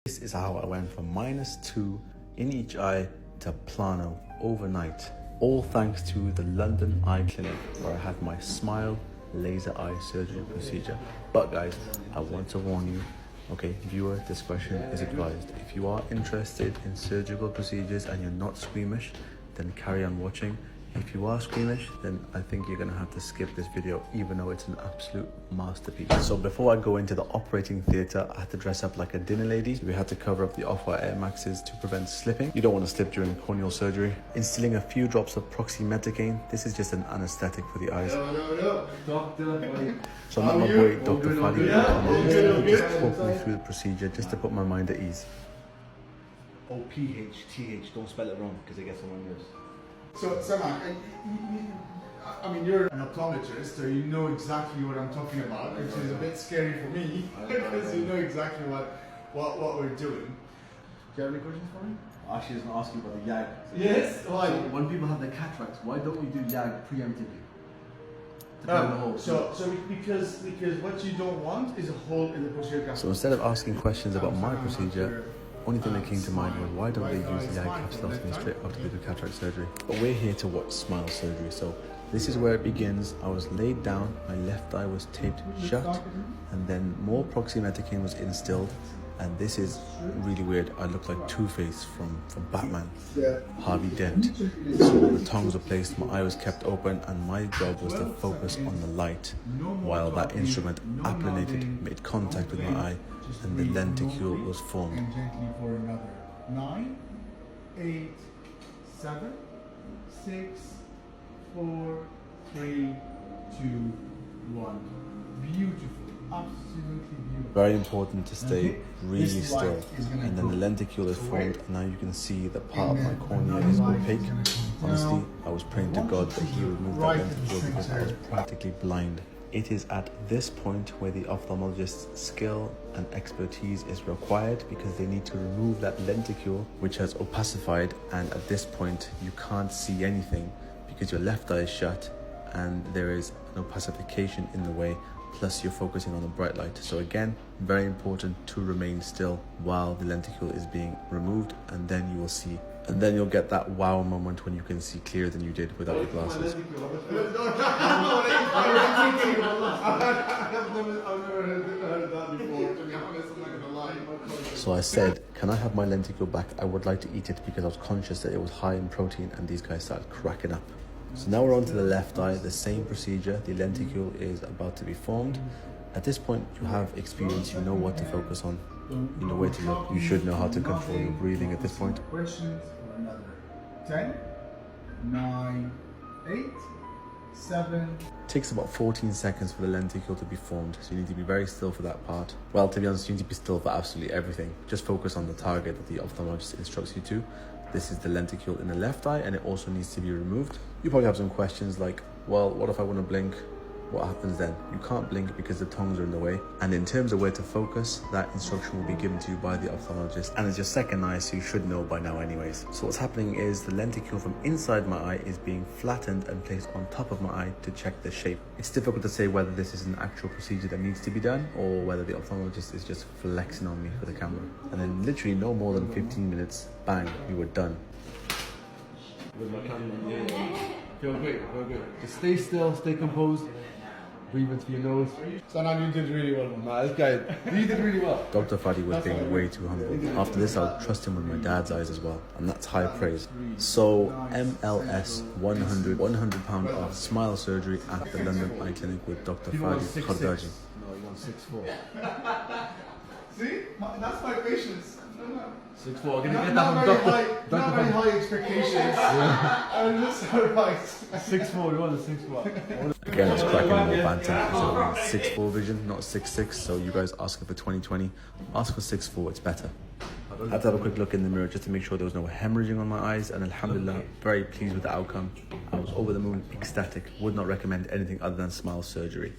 This is how I went from -2 in each eye to plano overnight. All thanks to the London Eye Clinic, where I had my smile laser eye surgery procedure. But guys, I want to warn you, okay, viewer discretion is advised. If you are interested in surgical procedures and you're not squeamish, then carry on watching. If you are squeamish, then I think you're gonna have to skip this video, even though it's an absolute masterpiece. So before I go into the operating theatre, I had to dress up like a dinner lady. We had to cover up the off-white Air Maxes to prevent slipping. You don't want to slip during corneal surgery. Instilling a few drops of proximethicane. This is just an anesthetic for the eyes. No. Doctor. So I'm not my boy, Dr. Fadi. He just talked me through the procedure just to put my mind at ease. O-P-H-T-H, don't spell it wrong because it gets on my nerves. So, Sanaan, I mean, you're an optometrist, so you know exactly what I'm talking about, which is a bit scary for me, because you know exactly what we're doing. Do you have any questions for me? Actually, I was going to ask you about the YAG. Yes, why? So when people have their cataracts, why don't we do YAG preemptively? Because what you don't want is a hole in the posterior capsule. So instead of asking questions about my procedure, only thing that came to mind was why don't they use the eye capsulotomy straight after they do cataract surgery? But we're here to watch smile surgery, so this is where it begins. I was laid down, my left eye was taped shut, and then more proximethicane was instilled, and this is really weird. I look like Two-Face from Batman, Harvey Dent. So the tongs were placed, my eye was kept open, and my job was to focus on the light, while that instrument applanated, made contact with my eye, and the lenticule was formed. And gently for another 9, 8, 7, 6, 4, 3, 2, 1. Beautiful, absolutely beautiful. Very important to stay really still, and then the lenticule is formed, and now you can see that part of my cornea is opaque. Honestly, I was praying to God that He would remove that lenticule because I was practically blind. It is at this point where the ophthalmologist's skill and expertise is required, because they need to remove that lenticule which has opacified, and at this point you can't see anything because your left eye is shut and there is an opacification in the way, plus you're focusing on the bright light. So again, very important to remain still while the lenticule is being removed, and then you will see. And then you'll get that wow moment when you can see clearer than you did without your glasses. I've never heard that before, to be honest, I'm not gonna lie. So I said, can I have my lenticule back? I would like to eat it because I was conscious that it was high in protein, and these guys started cracking up. So now we're on to the left eye, the same procedure. The lenticule is about to be formed. At this point, you have experience, you know what to focus on, you know where to look. You should know how to control your breathing at this point. Questions for another 10, 9, 8, 7. It takes about 14 seconds for the lenticule to be formed, so you need to be very still for that part. Well, to be honest, you need to be still for absolutely everything. Just focus on the target that the ophthalmologist instructs you to. This is the lenticule in the left eye, and it also needs to be removed. You probably have some questions like, well, what if I want to blink? What happens then? You can't blink because the tongs are in the way. And in terms of where to focus, that instruction will be given to you by the ophthalmologist, and it's your second eye, so you should know by now anyways. So what's happening is the lenticule from inside my eye is being flattened and placed on top of my eye to check the shape. It's difficult to say whether this is an actual procedure that needs to be done, or whether the ophthalmologist is just flexing on me for the camera. And then literally no more than 15 minutes, bang, we were done. With my camera, yeah. Feel great. Just stay still, stay composed. Breathe into your nose. Sanaan, you did really well. Nah, this guy, he did really well. Dr. Fadi was being way too humble. After this, I'll trust him with my dad's eyes as well, and that's high praise. So, MLS 100 £100 of smile surgery at the London Eye Clinic with Dr. Fadi Khardaji. No, you want 6'4". See? That's my patience. 6'4". I'm gonna get Not that very from high, Dr. not very high expectations. I'm just alright. 6'4", you want a 6'4". Again, I was cracking more banter. So 6'4" vision, not 6'6". So you guys asking for 20/20, ask for 6'4", it's better. I had to have a quick look in the mirror just to make sure there was no hemorrhaging on my eyes, and alhamdulillah, very pleased with the outcome. I was over the moon, ecstatic. Would not recommend anything other than smile surgery.